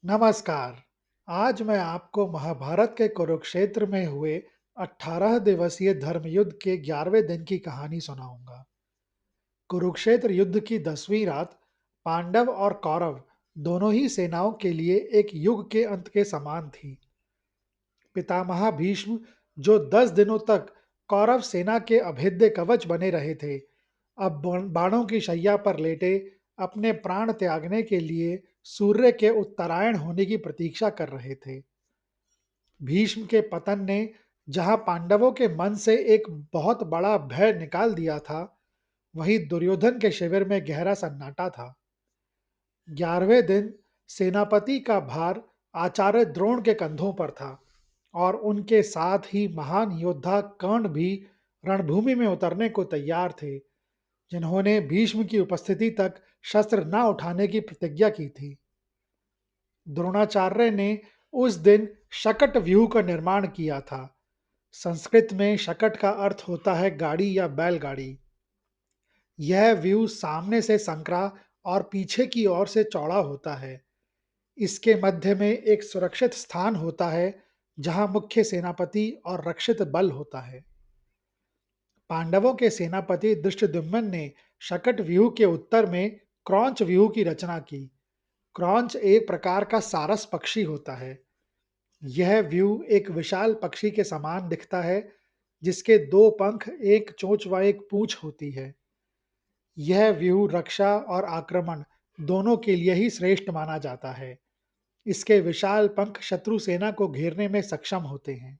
नमस्कार। आज मैं आपको महाभारत के कुरुक्षेत्र में हुए 18 दिवसीय धर्मयुद्ध के 11वें दिन की कहानी सुनाऊंगा। कुरुक्षेत्र युद्ध की 10वीं रात पांडव और कौरव दोनों ही सेनाओं के लिए एक युग के अंत के समान थी। पितामह भीष्म, जो 10 दिनों तक कौरव सेना के अभेद्य कवच बने रहे थे, अब बाणों की शैया पर लेटे अपने प्राण त्यागने के लिए सूर्य के उत्तरायण होने की प्रतीक्षा कर रहे थे। भीष्म के पतन ने जहां पांडवों के मन से एक बहुत बड़ा भय निकाल दिया था, वहीं दुर्योधन के शिविर में गहरा सन्नाटा था। 11वें दिन सेनापति का भार आचार्य द्रोण के कंधों पर था और उनके साथ ही महान योद्धा कर्ण भी रणभूमि में उतरने को तैयार थे, जिन्होंने भीष्म की उपस्थिति तक शस्त्र न उठाने की प्रतिज्ञा की थी। द्रोणाचार्य ने उस दिन शकट व्यूह का निर्माण किया था। संस्कृत में शकट का अर्थ होता है गाड़ी या बैलगाड़ी। यह व्यू सामने से संकरा और पीछे की ओर से चौड़ा होता है। इसके मध्य में एक सुरक्षित स्थान होता है, जहां मुख्य सेनापति और रक्षित बल होता है। पांडवों के सेनापति धृष्टद्युम्न ने शकट व्यूह के उत्तर में क्रौंच व्यूह की रचना की। क्रौंच एक प्रकार का सारस पक्षी होता है। यह व्यू एक विशाल पक्षी के समान दिखता है, जिसके दो पंख, एक चोंच व एक पूंछ होती है। यह व्यू रक्षा और आक्रमण दोनों के लिए ही श्रेष्ठ माना जाता है। इसके विशाल पंख शत्रु सेना को घेरने में सक्षम होते हैं।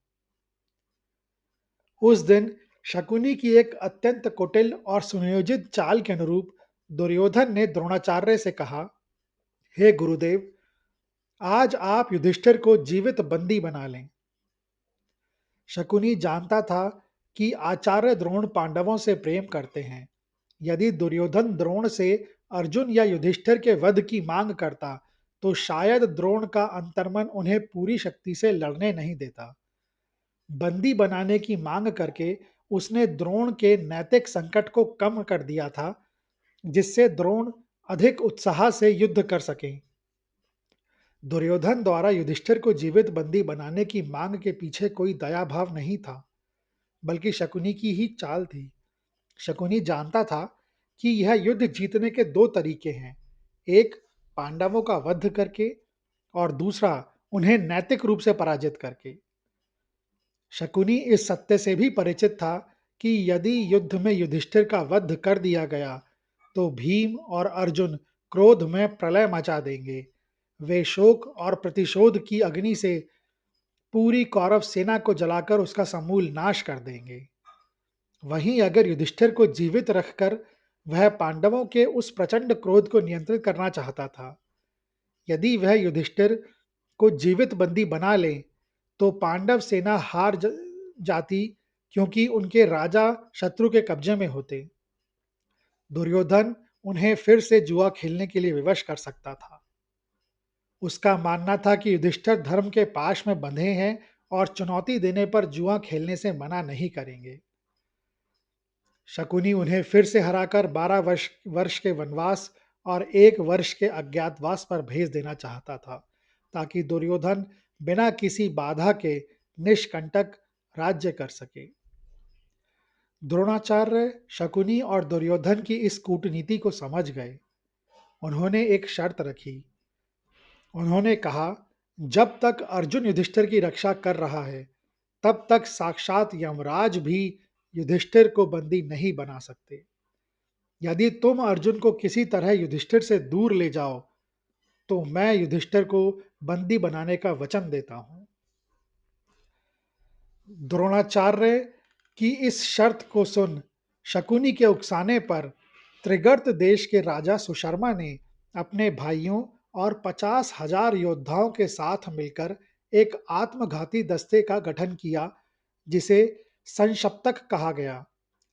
उस दिन शकुनी की एक अत्यंत कुटिल और सुनियोजित चाल के अनुरूप दुर्योधन ने द्रोणाचार्य से कहा, हे गुरुदेव, आज आप युधिष्ठिर को जीवित बंदी बना लें। शकुनी जानता था कि आचार्य द्रोण पांडवों से प्रेम करते हैं। यदि दुर्योधन द्रोण से अर्जुन या युधिष्ठिर के वध की मांग करता, तो शायद द्रोण का अंतर्मन उन्हें पूरी शक्ति से लड़ने नहीं देता। बंदी बनाने की मांग करके उसने द्रोण के नैतिक संकट को कम कर दिया था, जिससे द्रोण अधिक उत्साह से युद्ध कर सकें। दुर्योधन द्वारा युधिष्ठिर को जीवित बंदी बनाने की मांग के पीछे कोई दया भाव नहीं था, बल्कि शकुनी की ही चाल थी। शकुनी जानता था कि यह युद्ध जीतने के दो तरीके हैं, एक पांडवों का वध करके और दूसरा उन्हें नैतिक रूप से पराजित करके। शकुनी इस सत्य से भी परिचित था कि यदि युद्ध में युधिष्ठिर का वध कर दिया गया, तो भीम और अर्जुन क्रोध में प्रलय मचा देंगे। वे शोक और प्रतिशोध की अग्नि से पूरी कौरव सेना को जलाकर उसका समूल नाश कर देंगे। वहीं अगर युधिष्ठिर को जीवित रखकर वह पांडवों के उस प्रचंड क्रोध को नियंत्रित करना चाहता था। यदि वह युधिष्ठिर को जीवित बंदी बना ले, तो पांडव सेना जाती, क्योंकि उनके राजा शत्रु के कब्जे में होते। दुर्योधन उन्हें फिर से जुआ खेलने के लिए विवश कर सकता था। उसका मानना था कि युधिष्ठिर धर्म के पाश में बंधे हैं और चुनौती देने पर जुआ खेलने से मना नहीं करेंगे। शकुनी उन्हें फिर से हराकर 12 वर्ष वर्ष के वनवास और 1 वर्ष के अज्ञातवास पर भेज देना चाहता था, ताकि दुर्योधन बिना किसी बाधा के निष्कंटक राज्य कर सके। द्रोणाचार्य शकुनी और दुर्योधन की इस कूटनीति को समझ गए। उन्होंने एक शर्त रखी। उन्होंने कहा, जब तक अर्जुन युधिष्ठिर की रक्षा कर रहा है, तब तक साक्षात यमराज भी युधिष्ठिर को बंदी नहीं बना सकते। यदि तुम अर्जुन को किसी तरह युधिष्ठिर से दूर ले जाओ, तो मैं युधिष्ठिर को बंदी बनाने का वचन देता हूं। द्रोणाचार्य की इस शर्त को सुन शकुनी के उकसाने पर त्रिगर्त देश के राजा सुशर्मा ने अपने भाइयों और 50,000 योद्धाओं के साथ मिलकर एक आत्मघाती दस्ते का गठन किया, जिसे संशप्तक कहा गया।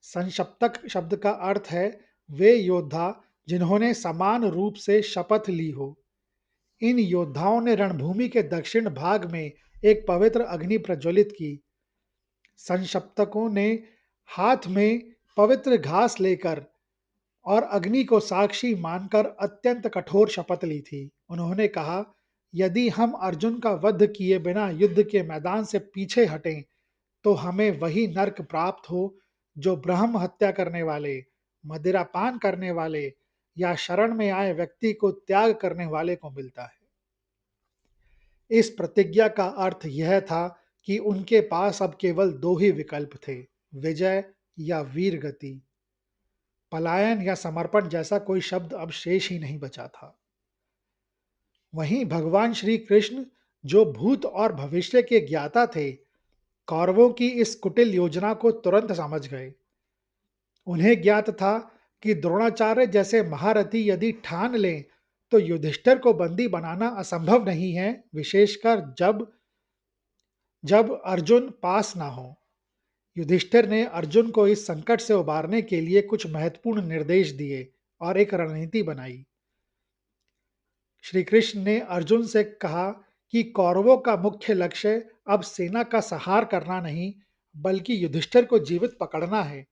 संशप्तक शब्द का अर्थ है वे योद्धा जिन्होंने समान रूप से शपथ ली हो। इन योद्धाओं ने रणभूमि के दक्षिण भाग में एक पवित्र अग्नि प्रज्वलित की। संशप्तकों ने हाथ में पवित्र घास लेकर और अग्नि को साक्षी मानकर अत्यंत कठोर शपथ ली थी। उन्होंने कहा, यदि हम अर्जुन का वध किए बिना युद्ध के मैदान से पीछे हटें, तो हमें वही नर्क प्राप्त हो जो ब्रह्म हत्या करने वाले, मदिरा पान करने वाले या शरण में आए व्यक्ति को त्याग करने वाले को मिलता है। इस प्रतिज्ञा का अर्थ यह था कि उनके पास अब केवल दो ही विकल्प थे, विजय या वीर गति। पलायन या समर्पण जैसा कोई शब्द अब शेष ही नहीं बचा था। वहीं भगवान श्री कृष्ण, जो भूत और भविष्य के ज्ञाता थे, कौरवों की इस कुटिल योजना को तुरंत समझ गए। उन्हें ज्ञात था कि द्रोणाचार्य जैसे महारथी यदि ठान लें तो युधिष्ठिर को बंदी बनाना असंभव नहीं है, विशेषकर जब जब अर्जुन पास ना हो। युधिष्ठिर ने अर्जुन को इस संकट से उबारने के लिए कुछ महत्वपूर्ण निर्देश दिए और एक रणनीति बनाई। श्री कृष्ण ने अर्जुन से कहा कि कौरवों का मुख्य लक्ष्य अब सेना का संहार करना नहीं, बल्कि युधिष्ठिर को जीवित पकड़ना है।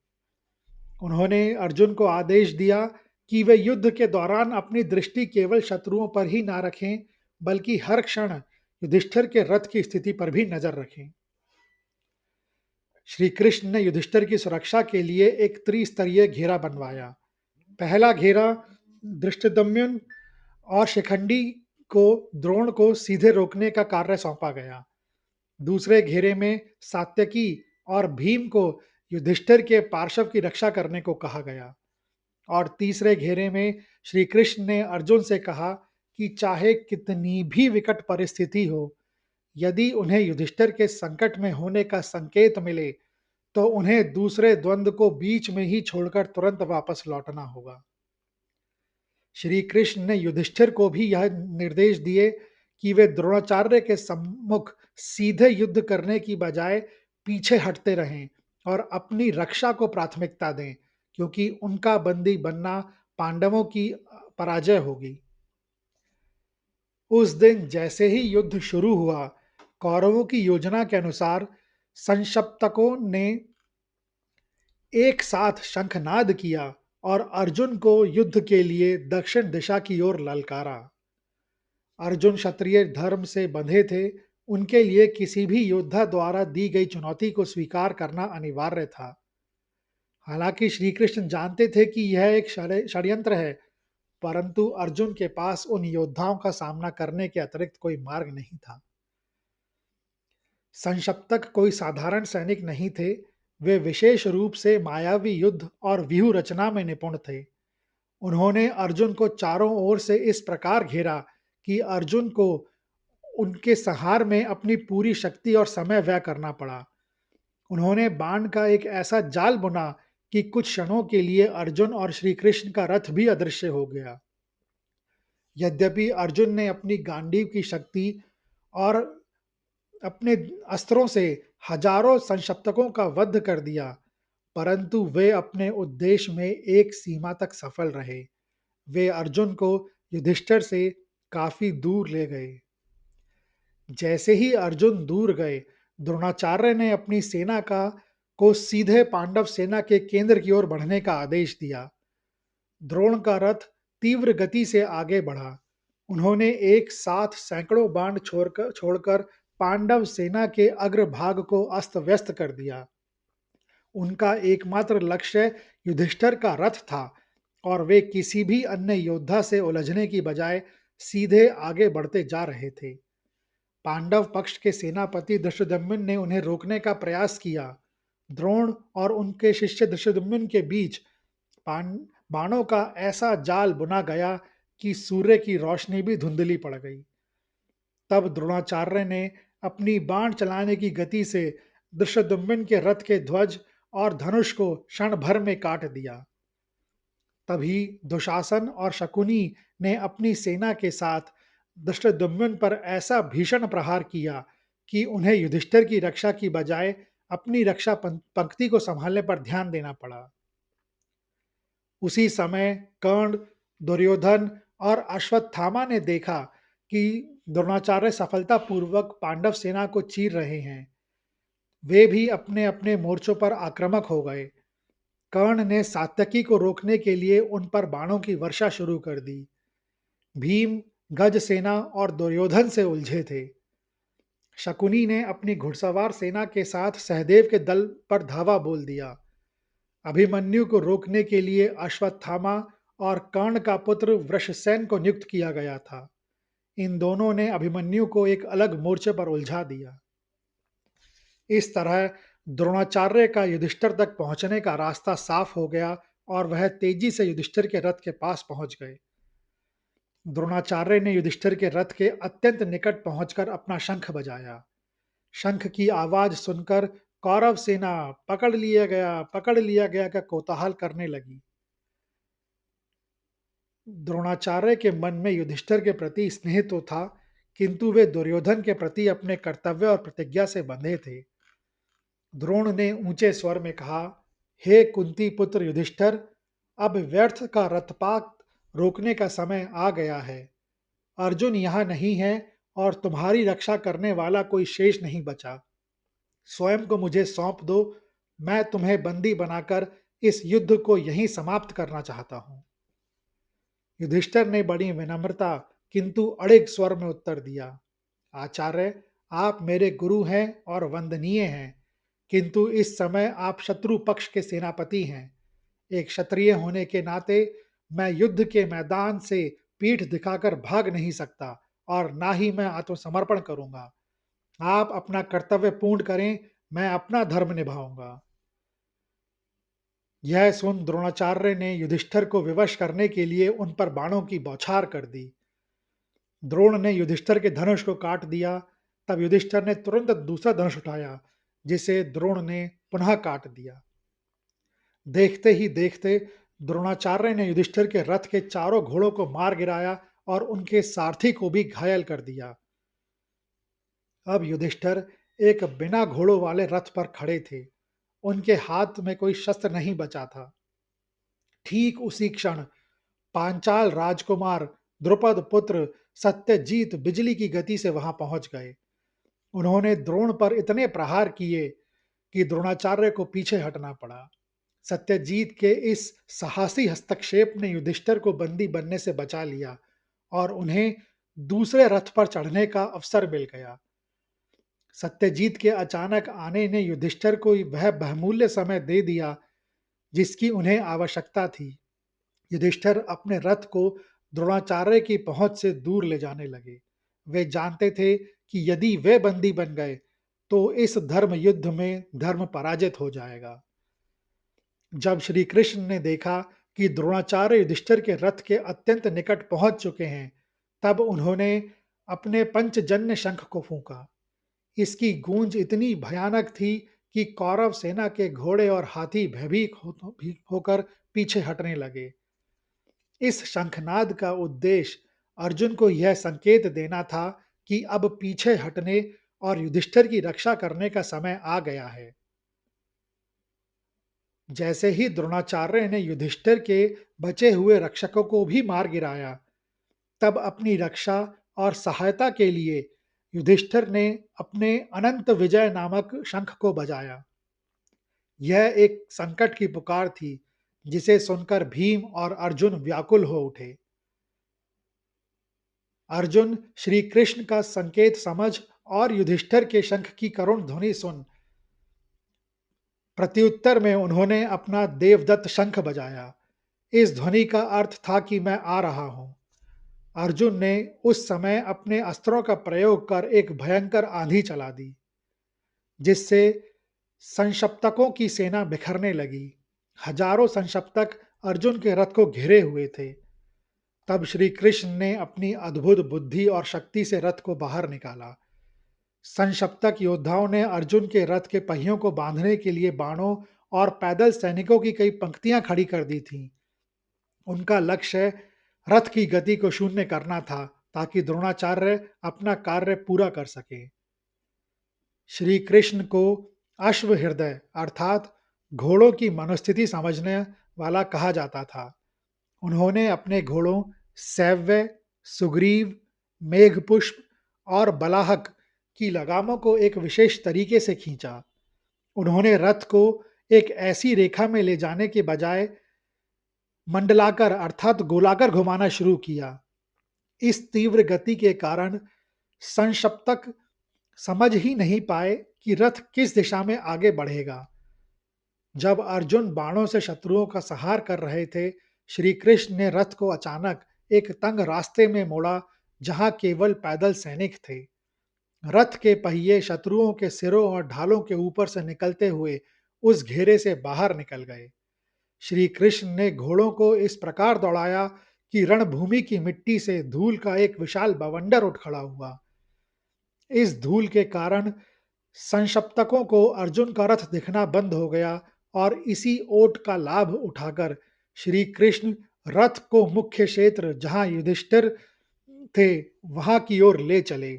उन्होंने अर्जुन को आदेश दिया कि वे युद्ध के दौरान अपनी दृष्टि केवल शत्रुओं पर ही ना रखें, बल्कि हर क्षण युधिष्ठिर के रथ की स्थिति पर भी नजर रखें। श्री कृष्ण ने युधिष्ठिर की सुरक्षा के लिए एक त्रिस्तरीय घेरा बनवाया। पहला घेरा धृष्टद्युम्न और शिखंडी को द्रोण को सीधे रोकने का कार्य सौंपा गया। दूसरे घेरे में सात्यकी और भीम को युधिष्ठिर के पार्श्व की रक्षा करने को कहा गया। और तीसरे घेरे में श्री कृष्ण ने अर्जुन से कहा कि चाहे कितनी भी विकट परिस्थिति हो, यदि उन्हें युधिष्ठिर के संकट में होने का संकेत मिले, तो उन्हें दूसरे द्वंद्व को बीच में ही छोड़कर तुरंत वापस लौटना होगा। श्री कृष्ण ने युधिष्ठिर को भी यह निर्देश दिए कि वे द्रोणाचार्य के सम्मुख सीधे युद्ध करने की बजाय पीछे हटते रहें और अपनी रक्षा को प्राथमिकता दें, क्योंकि उनका बंदी बनना पांडवों की पराजय होगी। उस दिन जैसे ही युद्ध शुरू हुआ, कौरवों की योजना के अनुसार संशप्तकों ने एक साथ शंखनाद किया और अर्जुन को युद्ध के लिए दक्षिण दिशा की ओर ललकारा। अर्जुन क्षत्रिय धर्म से बंधे थे, उनके लिए किसी भी योद्धा द्वारा दी गई चुनौती को स्वीकार करना अनिवार्य था। हालांकि श्री कृष्ण जानते थे कि यह एक षड्यंत्र है, परंतु अर्जुन के पास उन योद्धाओं का सामना करने के अतिरिक्त कोई मार्ग नहीं था। संशप्तक कोई साधारण सैनिक नहीं थे, वे विशेष रूप से मायावी युद्ध और व्यूह रचना में निपुण थे। उन्होंने अर्जुन को चारों ओर से इस प्रकार घेरा कि अर्जुन को उनके संहार में अपनी पूरी शक्ति और समय व्यय करना पड़ा। उन्होंने बाण का एक ऐसा जाल बुना कि कुछ क्षणों के लिए अर्जुन और श्री कृष्ण का रथ भी अदृश्य हो गया। यद्यपि अर्जुन ने अपनी गांडीव की शक्ति और अपने अस्त्रों से हजारों संशप्तकों का वध कर दिया, परंतु वे अपने उद्देश्य में एक सीमा तक सफल रहे। वे अर्जुन को युधिष्ठिर से काफी दूर ले गए। जैसे ही अर्जुन दूर गए, द्रोणाचार्य ने अपनी सेना का को सीधे पांडव सेना के केंद्र की ओर बढ़ने का आदेश दिया। द्रोण का रथ तीव्र गति से आगे बढ़ा। उन्होंने एक साथ सैकड़ों बाण छोड़कर पांडव सेना के अग्रभाग को अस्त व्यस्त कर दिया। उनका एकमात्र लक्ष्य युधिष्ठिर का रथ था और वे किसी भी अन्य योद्धा से उलझने की बजाय सीधे आगे बढ़ते जा रहे थे। पांडव पक्ष के सेनापति धृष्टद्युम्न ने उन्हें रोकने का प्रयास किया। द्रोण और उनके शिष्य धृष्टद्युम्न के बीच पान बाणों का ऐसा जाल बुना गया कि सूर्य की रोशनी भी धुंधली पड़ गई। तब द्रोणाचार्य ने अपनी बाण चलाने की गति से धृष्टद्युम्न के रथ के ध्वज और धनुष को क्षण भर में काट दिया। तभी दुशासन और शकुनी ने अपनी सेना के साथ धृष्टद्युम्न पर ऐसा भीषण प्रहार किया कि उन्हें युधिष्ठिर की रक्षा की बजाय अपनी रक्षा पंक्ति को संभालने पर ध्यान देना पड़ा। उसी समय कर्ण, दुर्योधन और अश्वत्थामा ने देखा कि द्रोणाचार्य सफलतापूर्वक पांडव सेना को चीर रहे हैं। वे भी अपने अपने मोर्चों पर आक्रामक हो गए। कर्ण ने सात्यकी को रोकने के लिए उन पर बाणों की वर्षा शुरू कर दी। भीम, गज सेना और दुर्योधन से उलझे थे। शकुनी ने अपनी घुड़सवार सेना के साथ सहदेव के दल पर धावा बोल दिया। अभिमन्यु को रोकने के लिए अश्वत्थामा और कर्ण का पुत्र वृषसेन को नियुक्त किया गया था। इन दोनों ने अभिमन्यु को एक अलग मोर्चे पर उलझा दिया। इस तरह द्रोणाचार्य का युधिष्ठिर तक पहुंचने का रास्ता साफ हो गया और वह तेजी से युधिष्ठिर के रथ के पास पहुंच गए। द्रोणाचार्य ने युधिष्ठिर के रथ के अत्यंत निकट पहुंचकर अपना शंख बजाया। शंख की आवाज सुनकर कौरव सेना पकड़ लिया गया का कोलाहल करने लगी। द्रोणाचार्य के मन में युधिष्ठिर के प्रति स्नेह तो था, किंतु वे दुर्योधन के प्रति अपने कर्तव्य और प्रतिज्ञा से बंधे थे। द्रोण ने ऊंचे स्वर में कहा, हे कुंती पुत्र युधिष्ठिर, अब व्यर्थ का रथपात रोकने का समय आ गया है। अर्जुन यहाँ नहीं है और तुम्हारी रक्षा करने वाला कोई शेष नहीं बचा। स्वयं को मुझे सौंप दो। मैं तुम्हें बंदी बनाकर इस युद्ध को यहीं समाप्त करना चाहता हूं। युधिष्ठिर ने बड़ी विनम्रता किंतु अड़िग स्वर में उत्तर दिया, आचार्य, आप मेरे गुरु हैं और वंदनीय हैं, किंतु इस समय आप शत्रु पक्ष के सेनापति हैं। एक क्षत्रिय होने के नाते मैं युद्ध के मैदान से पीठ दिखाकर भाग नहीं सकता और ना ही मैं आत्मसमर्पण करूंगा। आप अपना कर्तव्य पूर्ण करें, मैं अपना धर्म निभाऊंगा। यह सुन द्रोणाचार्य ने युधिष्ठिर को विवश करने के लिए उन पर बाणों की बौछार कर दी। द्रोण ने युधिष्ठिर के धनुष को काट दिया। तब युधिष्ठिर ने तुरंत दूसरा धनुष उठाया, जिसे द्रोण ने पुनः काट दिया। देखते ही देखते द्रोणाचार्य ने युधिष्ठिर के रथ के चारों घोड़ों को मार गिराया और उनके सारथी को भी घायल कर दिया। अब युधिष्ठिर एक बिना घोड़ों वाले रथ पर खड़े थे। उनके हाथ में कोई शस्त्र नहीं बचा था। ठीक उसी क्षण पांचाल राजकुमार द्रुपद पुत्र सत्यजीत बिजली की गति से वहां पहुंच गए। उन्होंने द्रोण पर इतने प्रहार किए कि द्रोणाचार्य को पीछे हटना पड़ा। सत्यजीत के इस साहसी हस्तक्षेप ने युधिष्ठिर को बंदी बनने से बचा लिया और उन्हें दूसरे रथ पर चढ़ने का अवसर मिल गया। सत्यजीत के अचानक आने ने युधिष्ठिर को वह बहुमूल्य समय दे दिया जिसकी उन्हें आवश्यकता थी। युधिष्ठिर अपने रथ को द्रोणाचार्य की पहुंच से दूर ले जाने लगे। वे जानते थे कि यदि वे बंदी बन गए तो इस धर्म युद्ध में धर्म पराजित हो जाएगा। जब श्री कृष्ण ने देखा कि द्रोणाचार्य युधिष्ठिर के रथ के अत्यंत निकट पहुंच चुके हैं, तब उन्होंने अपने पंचजन्य शंख को फूंका। इसकी गूंज इतनी भयानक थी कि कौरव सेना के घोड़े और हाथी भयभीत होकर पीछे हटने लगे। इस शंखनाद का उद्देश्य अर्जुन को यह संकेत देना था कि अब पीछे हटने और युधिष्ठिर की रक्षा करने का समय आ गया है। जैसे ही द्रोणाचार्य ने युधिष्ठिर के बचे हुए रक्षकों को भी मार गिराया, तब अपनी रक्षा और सहायता के लिए युधिष्ठिर ने अपने अनंत विजय नामक शंख को बजाया। यह एक संकट की पुकार थी, जिसे सुनकर भीम और अर्जुन व्याकुल हो उठे। अर्जुन श्री कृष्ण का संकेत समझ और युधिष्ठिर के शंख की करुण ध्वनि सुन प्रत्युत्तर में उन्होंने अपना देवदत्त शंख बजाया। इस ध्वनि का अर्थ था कि मैं आ रहा हूं। अर्जुन ने उस समय अपने अस्त्रों का प्रयोग कर एक भयंकर आंधी चला दी, जिससे संशप्तकों की सेना बिखरने लगी। हजारों संशप्तक अर्जुन के रथ को घिरे हुए थे। तब श्री कृष्ण ने अपनी अद्भुत बुद्धि और शक्ति से रथ को बाहर निकाला। संशप्तक योद्धाओं ने अर्जुन के रथ के पहियों को बांधने के लिए बाणों और पैदल सैनिकों की कई पंक्तियां खड़ी कर दी थीं। उनका लक्ष्य रथ की गति को शून्य करना था, ताकि द्रोणाचार्य अपना कार्य पूरा कर सके। श्री कृष्ण को अश्व हृदय अर्थात घोड़ों की मनोस्थिति समझने वाला कहा जाता था। उन्होंने अपने घोड़ों सैव्य, सुग्रीव, मेघपुष्प और बलाहक की लगामों को एक विशेष तरीके से खींचा। उन्होंने रथ को एक ऐसी रेखा में ले जाने के बजाय मंडलाकर अर्थात गोलाकर घुमाना शुरू किया। इस तीव्र गति के कारण संशप्तक समझ ही नहीं पाए कि रथ किस दिशा में आगे बढ़ेगा। जब अर्जुन बाणों से शत्रुओं का संहार कर रहे थे, श्री कृष्ण ने रथ को अचानक एक तंग रास्ते में मोड़ा, जहां केवल पैदल सैनिक थे। रथ के पहिए शत्रुओं के सिरों और ढालों के ऊपर से निकलते हुए उस घेरे से बाहर निकल गए। श्री कृष्ण ने घोड़ों को इस प्रकार दौड़ाया कि रणभूमि की मिट्टी से धूल का एक विशाल बवंडर उठ खड़ा हुआ। इस धूल के कारण संशप्तकों को अर्जुन का रथ दिखना बंद हो गया और इसी ओट का लाभ उठाकर श्री कृष्ण रथ को मुख्य क्षेत्र जहां युधिष्ठिर थे वहां की ओर ले चले।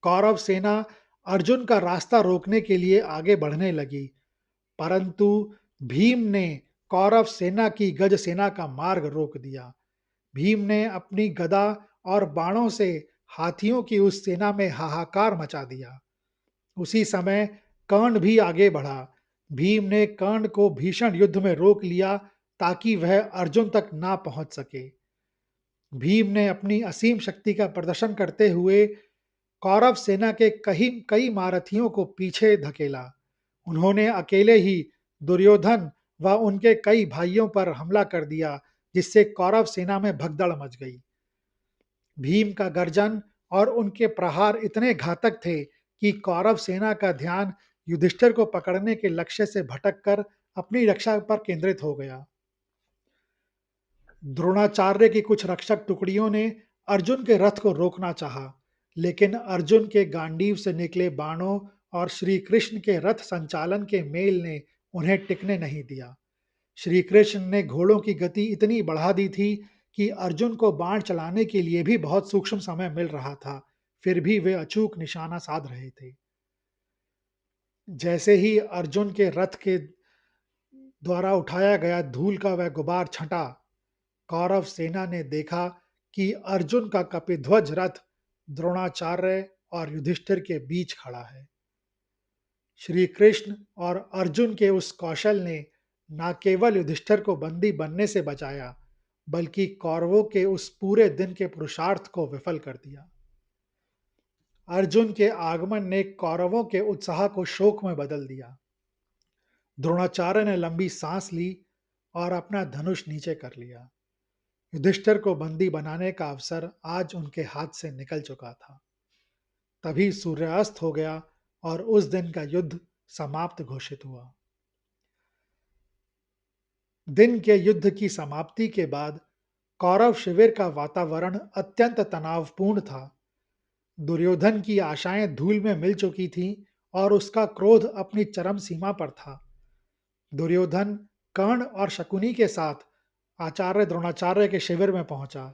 कौरव सेना अर्जुन का रास्ता रोकने के लिए आगे बढ़ने लगी, परंतु भीम ने कौरव सेना की गज सेना का मार्ग रोक दिया। भीम ने अपनी गदा और बाणों से हाथियों की उस सेना में हाहाकार मचा दिया। उसी समय कर्ण भी आगे बढ़ा। भीम ने कर्ण को भीषण युद्ध में रोक लिया ताकि वह अर्जुन तक ना पहुंच सके। भीम ने अपनी असीम शक्ति का प्रदर्शन करते हुए कौरव सेना के कई कई महारथियों को पीछे धकेला। उन्होंने अकेले ही दुर्योधन व उनके कई भाइयों पर हमला कर दिया, जिससे कौरव सेना में भगदड़ मच गई। भीम का गर्जन और उनके प्रहार इतने घातक थे कि कौरव सेना का ध्यान युधिष्ठिर को पकड़ने के लक्ष्य से भटककर अपनी रक्षा पर केंद्रित हो गया। द्रोणाचार्य की कुछ रक्षक टुकड़ियों ने अर्जुन के रथ को रोकना चाहा, लेकिन अर्जुन के गांडीव से निकले बाणों और श्री कृष्ण के रथ संचालन के मेल ने उन्हें टिकने नहीं दिया। श्री कृष्ण ने घोड़ों की गति इतनी बढ़ा दी थी कि अर्जुन को बाण चलाने के लिए भी बहुत सूक्ष्म समय मिल रहा था, फिर भी वे अचूक निशाना साध रहे थे। जैसे ही अर्जुन के रथ के द्वारा उठाया गया धूल का वह गुबार छंटा, कौरव सेना ने देखा कि अर्जुन का कपिध्वज रथ द्रोणाचार्य और युधिष्ठिर के बीच खड़ा है। श्री कृष्ण और अर्जुन के उस कौशल ने न केवल युधिष्ठिर को बंदी बनने से बचाया, बल्कि कौरवों के उस पूरे दिन के पुरुषार्थ को विफल कर दिया। अर्जुन के आगमन ने कौरवों के उत्साह को शोक में बदल दिया। द्रोणाचार्य ने लंबी सांस ली और अपना धनुष नीचे कर लिया। युधिष्ठिर को बंदी बनाने का अवसर आज उनके हाथ से निकल चुका था। तभी सूर्यास्त हो गया और उस दिन का युद्ध समाप्त घोषित हुआ। दिन के युद्ध की समाप्ति के बाद कौरव शिविर का वातावरण अत्यंत तनावपूर्ण था। दुर्योधन की आशाएं धूल में मिल चुकी थीं और उसका क्रोध अपनी चरम सीमा पर था। दुर्योधन कर्ण और शकुनी के साथ आचार्य द्रोणाचार्य के शिविर में पहुंचा।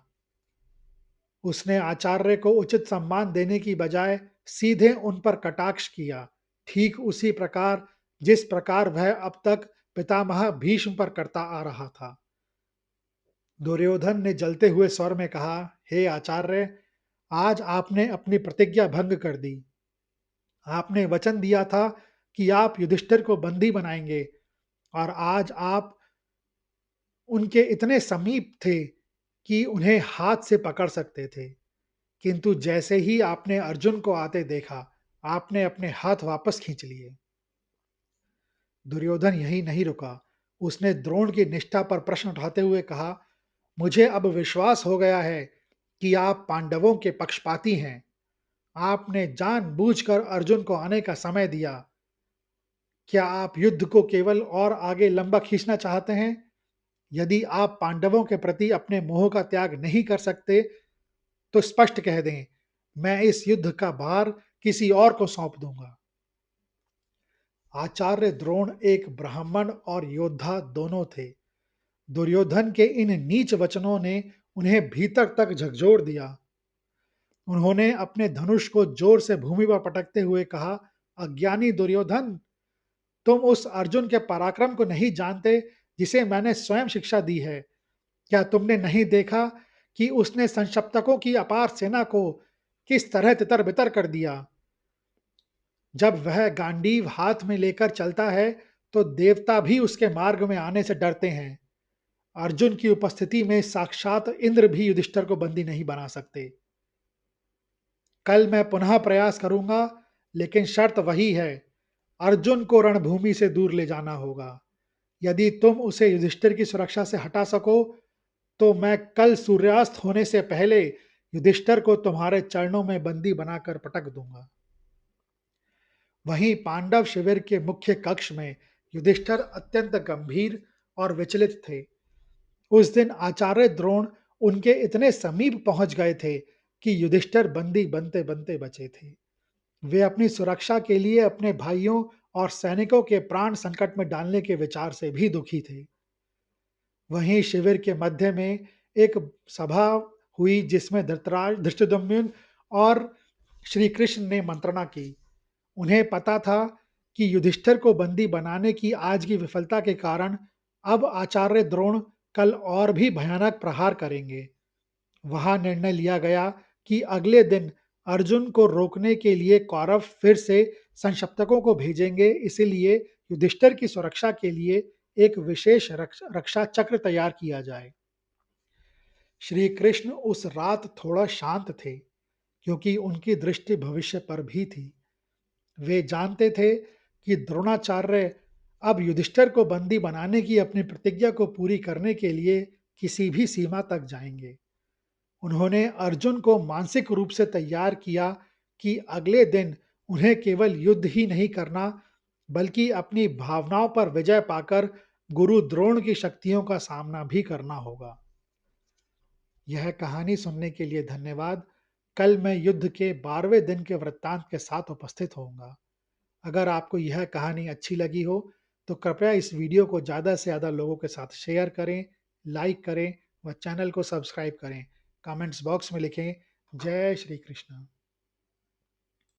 उसने आचार्य को उचित सम्मान देने की बजाय सीधे उन पर कटाक्ष किया, ठीक उसी प्रकार जिस प्रकार वह अब तक पितामह भीष्म पर करता आ रहा था। दुर्योधन ने जलते हुए स्वर में कहा, हे आचार्य, आज आपने अपनी प्रतिज्ञा भंग कर दी। आपने वचन दिया था कि आप युधिष्ठिर को बंदी बनाएंगे और आज आप उनके इतने समीप थे कि उन्हें हाथ से पकड़ सकते थे, किंतु जैसे ही आपने अर्जुन को आते देखा, आपने अपने हाथ वापस खींच लिए। दुर्योधन यही नहीं रुका। उसने द्रोण की निष्ठा पर प्रश्न उठाते हुए कहा, मुझे अब विश्वास हो गया है कि आप पांडवों के पक्षपाती हैं। आपने जानबूझकर अर्जुन को आने का समय दिया। क्या आप युद्ध को केवल और आगे लंबा खींचना चाहते हैं? यदि आप पांडवों के प्रति अपने मोह का त्याग नहीं कर सकते, तो स्पष्ट कह दें, मैं इस युद्ध का भार किसी और को सौंप दूंगा। आचार्य द्रोण एक ब्राह्मण और योद्धा दोनों थे। दुर्योधन के इन नीच वचनों ने उन्हें भीतर तक झकझोर दिया। उन्होंने अपने धनुष को जोर से भूमि पर पटकते हुए कहा, अज्ञानी दुर्योधन, तुम उस अर्जुन के पराक्रम को नहीं जानते जिसे मैंने स्वयं शिक्षा दी है। क्या तुमने नहीं देखा कि उसने संशप्तकों की अपार सेना को किस तरह तितर बितर कर दिया? जब वह गांडीव हाथ में लेकर चलता है तो देवता भी उसके मार्ग में आने से डरते हैं। अर्जुन की उपस्थिति में साक्षात इंद्र भी युधिष्ठिर को बंदी नहीं बना सकते। कल मैं पुनः प्रयास करूंगा, लेकिन शर्त वही है, अर्जुन को रणभूमि से दूर ले जाना होगा। यदि तुम उसे युधिष्ठिर की सुरक्षा से हटा सको, तो मैं कल सूर्यास्त होने से पहले युधिष्ठिर को तुम्हारे चरणों में बंदी बनाकर पटक दूंगा। वहीं पांडव शिविर के मुख्य कक्ष में युधिष्ठिर अत्यंत गंभीर और विचलित थे। उस दिन आचार्य द्रोण उनके इतने समीप पहुंच गए थे कि युधिष्ठिर बंदी बनते बनते बचे थे। वे अपनी सुरक्षा के लिए अपने भाइयों और सैनिकों के प्राण संकट में डालने के विचार से भी दुखी थे। वहीं शिविर के मध्य में एक सभा हुई जिसमें धृतराज, धृष्टद्युम्न और श्री कृष्ण ने मंत्रणा की। उन्हें पता था कि युधिष्ठिर को बंदी बनाने की आज की विफलता के कारण अब आचार्य द्रोण कल और भी भयानक प्रहार करेंगे। वहां निर्णय लिया गया कि अगले दिन अर्जुन को रोकने के लिए कौरव फिर से संशप्तकों को भेजेंगे, इसीलिए युधिष्ठिर की सुरक्षा के लिए एक विशेष रक्षा चक्र तैयार किया जाए। श्री कृष्ण उस रात थोड़ा शांत थे, क्योंकि उनकी दृष्टि भविष्य पर भी थी। वे जानते थे कि द्रोणाचार्य अब युधिष्ठिर को बंदी बनाने की अपनी प्रतिज्ञा को पूरी करने के लिए किसी भी सीमा तक जाएंगे। उन्होंने अर्जुन को मानसिक रूप से तैयार किया कि अगले दिन उन्हें केवल युद्ध ही नहीं करना, बल्कि अपनी भावनाओं पर विजय पाकर गुरु द्रोण की शक्तियों का सामना भी करना होगा। यह कहानी सुनने के लिए धन्यवाद। कल मैं युद्ध के 12वें दिन के वृत्तांत के साथ उपस्थित होऊंगा। अगर आपको यह कहानी अच्छी लगी हो, तो कृपया इस वीडियो को ज़्यादा से ज़्यादा लोगों के साथ शेयर करें, लाइक करें व चैनल को सब्सक्राइब करें। कमेंट्स बॉक्स में लिखें, जय श्री कृष्ण।